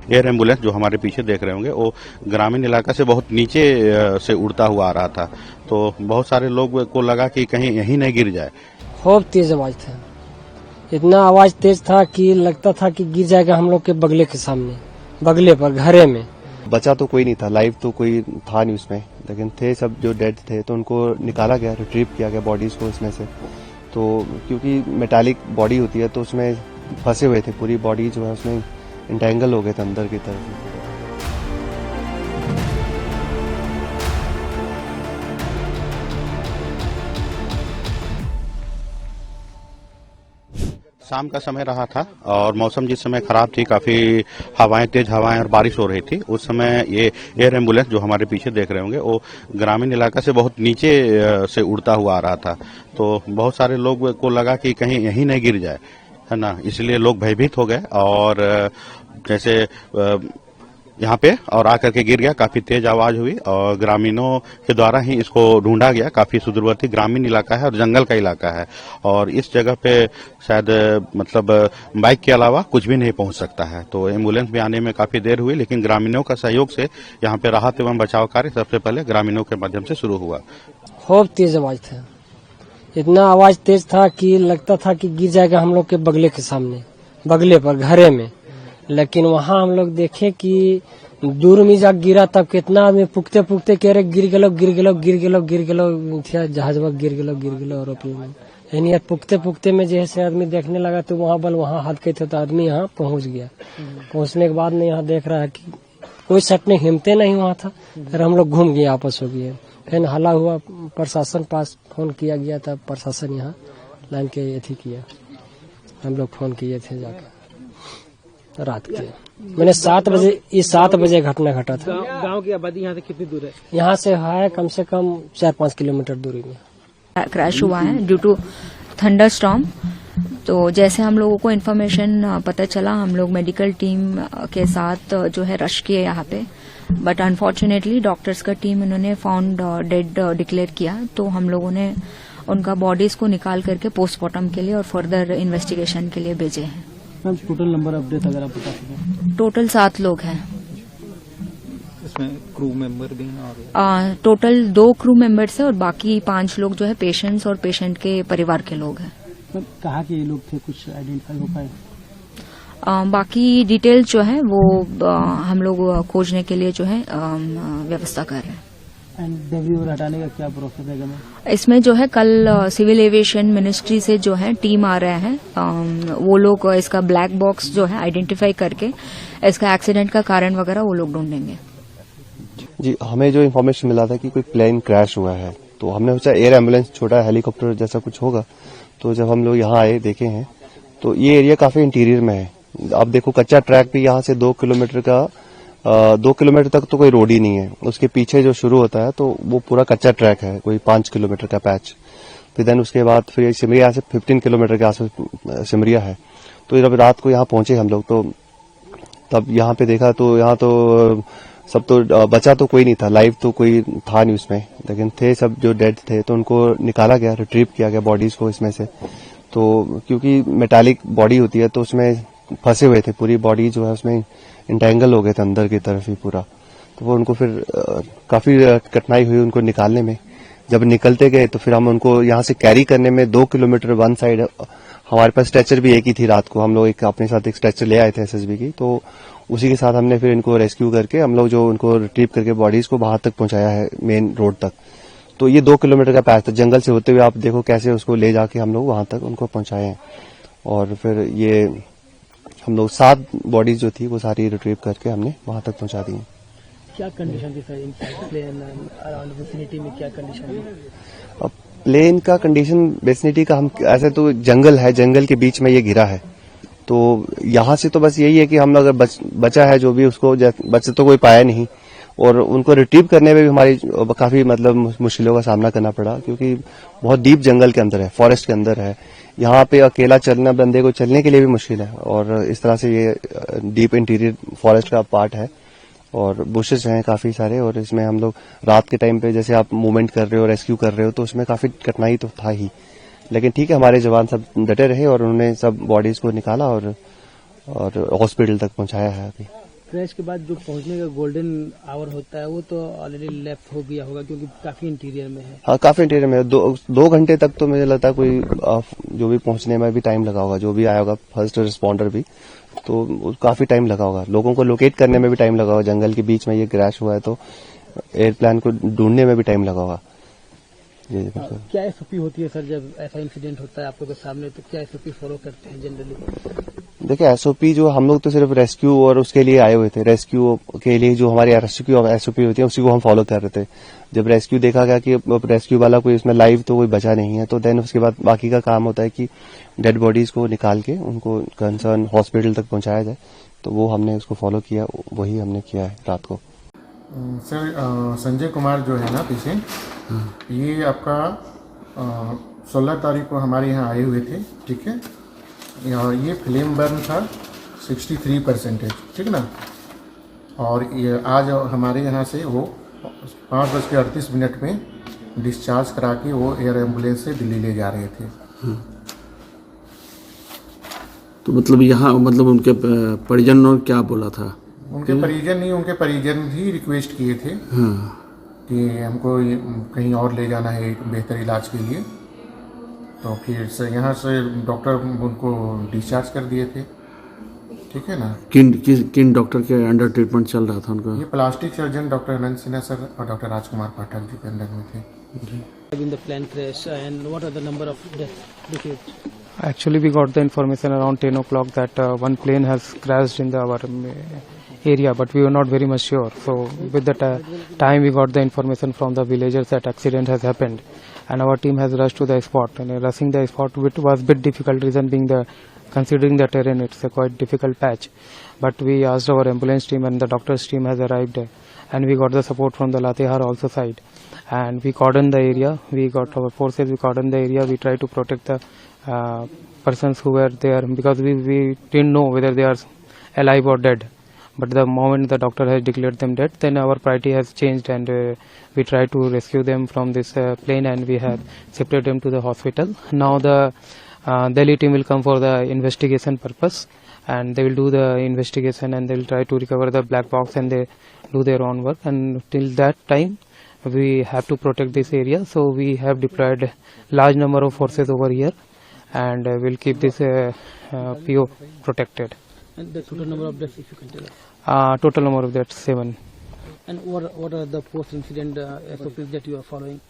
Air ambulance जो हमारे पीछे देख रहे होंगे वो ग्रामीण इलाका से बहुत नीचे से उड़ता हुआ आ रहा था। तो बहुत सारे लोग को लगा कि कहीं यहीं नहीं गिर जाए। खूब तेज आवाज था, इतना आवाज तेज था कि लगता था कि गिर जाएगा हम लोग के बगले के सामने, बगले पर घरे में। बचा तो कोई नहीं था, लाइव तो कोई था नहीं उसमें, लेकिन थे सब जो डेड थे तो उनको निकाला गया, रिट्रीव किया गया बॉडीज को उसमें से। तो क्योंकि मेटालिक बॉडी होती है तो उसमें फंसे हुए थे, पूरी बॉडी जो है उसमें इंटेंगल हो गए थे अंदर की तरफ। शाम का समय रहा था और मौसम जिस समय खराब थी, काफी हवाएं, तेज हवाएं और बारिश हो रही थी। उस समय ये एयर एम्बुलेंस जो हमारे पीछे देख रहे होंगे वो ग्रामीण इलाका से बहुत नीचे से उड़ता हुआ आ रहा था। तो बहुत सारे लोग को लगा कि कहीं यहीं नहीं गिर जाए, है ना, इसलिए लोग भयभीत हो गए और जैसे यहाँ पे और आकर के गिर गया। काफी तेज आवाज हुई और ग्रामीणों के द्वारा ही इसको ढूंढा गया। काफी सुदूरवर्ती ग्रामीण इलाका है और जंगल का इलाका है और इस जगह पे शायद मतलब बाइक के अलावा कुछ भी नहीं पहुंच सकता है। तो एम्बुलेंस भी आने में काफी देर हुई, लेकिन ग्रामीणों का सहयोग से यहाँ पे राहत एवं बचाव कार्य सबसे पहले ग्रामीणों के माध्यम से शुरू हुआ। खूब तेज आवाज था, इतना आवाज तेज था कि लगता था कि गिर जाएगा हम लोग के बगले के सामने, बगले पर घरे में। लेकिन वहाँ हम लोग देखे कि दूर में जा गिरा, तब कितना आदमी पुगते पुगते कह रहे गिर गलो गिर गलो गिर गलो गिर गलो, जहाज गिर गलो एरोप्लेन। यानी पुगते पुगते में जैसे आदमी देखने लगा तो वहाँ बल वहाँ हाथ के थे तो आदमी यहाँ पहुँच गया। पहुँचने के बाद में यहाँ देख रहा है कि कोई सट नहीं, हिम्मते नहीं हुआ था। फिर हम लोग घूम गए, आपस हो गए। फिर हल्ला हुआ, प्रशासन पास फोन किया गया था, प्रशासन यहाँ लाइन के एथी किया, हम लोग फोन किए थे जाकर रात के। मैंने 7 बजे, ये 7 बजे घटना घटा था। गांव की आबादी यहाँ से कितनी दूर है? यहाँ से है कम से कम 4-5 किलोमीटर दूरी में। क्रैश हुआ है ड्यू टू थंडर स्टॉर्म। तो जैसे हम लोगों को इन्फॉर्मेशन पता चला, हम लोग मेडिकल टीम के साथ जो है रश किए यहाँ पे, बट अनफॉर्चुनेटली डॉक्टर्स का टीम इन्होंने फाउंड डेड डिक्लेयर किया। तो हम लोगों ने उनका बॉडीज को निकाल करके पोस्टमार्टम के लिए और फर्दर इन्वेस्टिगेशन के लिए भेजे हैं। टोटल नंबर अपडेट अगर आप बता सकें? टोटल 7 लोग हैं। इसमें क्रू मेंबर भी हैं? टोटल 2 क्रू मेंबर्स हैं और बाकी 5 लोग जो है पेशेंट्स और पेशेंट के परिवार के लोग हैं। कहाँ के ये लोग थे, कुछ आइडेंटिफाई हो पाए? बाकी डिटेल्स जो है वो हम लोग खोजने के लिए जो है व्यवस्था कर रहे हैं। डेब्री हटाने का क्या प्रोसेस है? इसमें जो है कल सिविल एविएशन मिनिस्ट्री से जो है टीम आ रहे हैं, वो लोग इसका ब्लैक बॉक्स जो है आइडेंटिफाई करके इसका एक्सीडेंट का कारण वगैरह वो लोग ढूंढेंगे। जी, हमें जो इन्फॉर्मेशन मिला था कि कोई प्लेन क्रैश हुआ है, तो हमने सोचा एयर एम्बुलेंस, छोटा हेलीकॉप्टर जैसा कुछ होगा। तो जब हम लोग यहाँ आए, देखे हैं तो ये एरिया काफी इंटीरियर में है। आप देखो, कच्चा ट्रैक भी यहाँ से 2 किलोमीटर तक तो कोई रोड ही नहीं है। उसके पीछे जो शुरू होता है तो वो पूरा कच्चा ट्रैक है, कोई 5 किलोमीटर का पैच। फिर देन उसके बाद फिर सिमरिया से 15 किलोमीटर के आसपास सिमरिया है। तो जब रात को यहाँ पहुंचे हम लोग, तो तब यहाँ पे देखा तो यहाँ तो सब तो बचा तो कोई नहीं था, लाइव तो कोई था नहीं उसमें, लेकिन थे सब जो डेड थे तो उनको निकाला गया, रिट्रीव किया गया बॉडीज को इसमें से। तो क्योंकि मेटालिक बॉडी होती है तो उसमें फंसे हुए थे, पूरी बॉडी जो है उसमें इंटेंगल हो गए थे अंदर की तरफ ही पूरा। तो वो उनको फिर काफी कठिनाई हुई उनको निकालने में। जब निकलते गए तो फिर हम उनको यहाँ से कैरी करने में 2 किलोमीटर वन साइड, हमारे पास स्ट्रेचर भी एक ही थी। रात को हम लोग अपने साथ एक स्ट्रेचर ले आए थे एसएसबी की, तो उसी के साथ हमने फिर इनको रेस्क्यू करके हम लोग जो उनको रिट्रीव करके बॉडीज को बाहर तक पहुंचाया है, मेन रोड तक। तो ये 2 किलोमीटर का पैच था, जंगल से होते हुए आप देखो कैसे उसको ले जाके हम लोग वहां तक उनको पहुंचाए हैं। और फिर ये हम लोग 7 बॉडीज जो थी वो सारी रिट्रीव करके हमने वहां तक पहुंचा दी। क्या कंडीशन थी सर प्लेन अराउंड विसिनिटी में, क्या कंडीशन थी? अब प्लेन का कंडीशन विसिनिटी का, हम ऐसे तो जंगल है, जंगल के बीच में ये गिरा है। तो यहाँ से तो बस यही है कि हम लोग अगर बचा है जो भी, उसको बच तो कोई पाया नहीं। और उनको रिट्रीव करने में भी हमारी काफी मतलब मुश्किलों का सामना करना पड़ा, क्योंकि बहुत डीप जंगल के अंदर है, फॉरेस्ट के अंदर है। यहाँ पे अकेला चलना, बंदे को चलने के लिए भी मुश्किल है। और इस तरह से ये डीप इंटीरियर फॉरेस्ट का पार्ट है और बुशेस हैं काफी सारे। और इसमें हम लोग रात के टाइम पे जैसे आप मूवमेंट कर रहे हो, रेस्क्यू कर रहे हो, तो उसमें काफी कठिनाई तो था ही। लेकिन ठीक है, हमारे जवान सब डटे रहे और उन्होंने सब बॉडीज को निकाला और हॉस्पिटल तक पहुंचाया है अभी। क्रैश के बाद जो पहुंचने का गोल्डन आवर होता है वो तो ऑलरेडी लेफ्ट हो गया होगा क्योंकि काफी इंटीरियर में है। हाँ, काफी इंटीरियर में है। दो घंटे तक तो मुझे लगता है कोई जो भी पहुंचने में भी टाइम लगा होगा, जो भी आया होगा फर्स्ट रिस्पॉन्डर भी, तो काफी टाइम लगा होगा। लोगों को लोकेट करने में भी टाइम लगा होगा। जंगल के बीच में ये क्रैश हुआ है तो एयरप्लेन को ढूंढने में भी टाइम लगा होगा। क्या एसओपी होती है सर जब ऐसा इंसिडेंट होता है आप लोगों के सामने, तो क्या एसओपी फॉलो करते हैं जनरली? देखिए, एसओपी जो हम लोग तो सिर्फ रेस्क्यू और उसके लिए आए हुए थे। रेस्क्यू के लिए जो हमारी एसओपी होती है उसी को हम फॉलो कर रहे थे। जब रेस्क्यू देखा गया कि रेस्क्यू वाला कोई इसमें लाइव तो कोई बचा नहीं है, तो देन उसके बाद बाकी का काम होता है कि डेड बॉडीज को निकाल के उनको कंसर्न हॉस्पिटल तक पहुंचाया जाए। तो वो हमने उसको फॉलो किया, वही हमने किया है रात को। सर संजय कुमार जो है ना पेशेंट, ये आपका 16 तारीख को हमारे यहाँ आए हुए थे, ठीक है। ये फ्लेम बर्न था 63%, ठीक ना। और ये आज हमारे यहाँ से वो 5:38 में डिस्चार्ज करा के वो एयर एम्बुलेंस से दिल्ली ले जा रहे थे। तो मतलब यहाँ मतलब उनके परिजन ने क्या बोला था? उनके परिजन नहीं, उनके परिजन ही रिक्वेस्ट किए थे कि हमको कहीं और ले जाना है बेहतर इलाज के लिए। तो फिर से यहाँ से डॉक्टर उनको डिस्चार्ज कर दिए थे, ठीक है ना। किन डॉक्टर के अंडर ट्रीटमेंट चल रहा था उनका? ये प्लास्टिक सर्जन डॉक्टर अनंत सिन्हा सर और डॉक्टर राजकुमार पाठक जी के अंडर में थे। In the plane crash and what are the number of deaths? Actually, we got the information around 10 o'clock that one plane has crashed in our area, but we were not very much sure. So with the time we got the information from the villagers that accident has happened, and our team has rushed to the spot. And rushing the spot was a bit difficult, reason being considering the terrain, it's a quite difficult patch. But we asked our ambulance team and the doctor's team has arrived, and we got the support from the Latehar also side. And we cordoned the area. We got our forces. We cordoned the area. We tried to protect the persons who were there because we didn't know whether they are alive or dead. But the moment the doctor has declared them dead, then our priority has changed, and we tried to rescue them from this plane, and we have separated them to the hospital. Now the Delhi team will come for the investigation purpose, and they will do the investigation, and they will try to recover the black box, and they do their own work. And till that time, we have to protect this area, so we have deployed large number of forces over here, and we'll keep this PO protected. And the total number of deaths, if you can tell us? Total number of deaths 7. And what are the post-incident SOPs that you are following?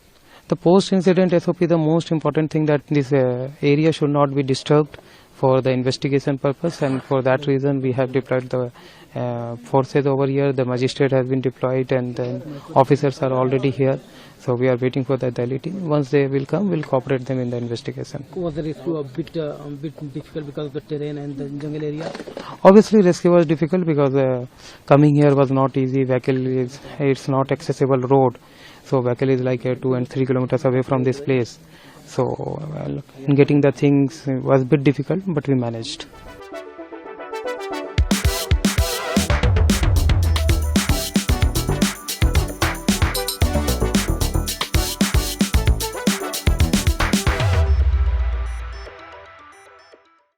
The post-incident SOP, the most important thing that this area should not be disturbed for the investigation purpose, and for that reason we have deployed the forces over here. The magistrate has been deployed, and the officers are already here. So we are waiting for the Delhi team. Once they will come, we'll cooperate them in the investigation. Was the rescue a bit difficult because of the terrain and the jungle area? Obviously, rescue was difficult because coming here was not easy. Vakil it's not accessible road, so Vakil is like 2 and 3 kilometers away from this place. So getting the things was a bit difficult, but we managed.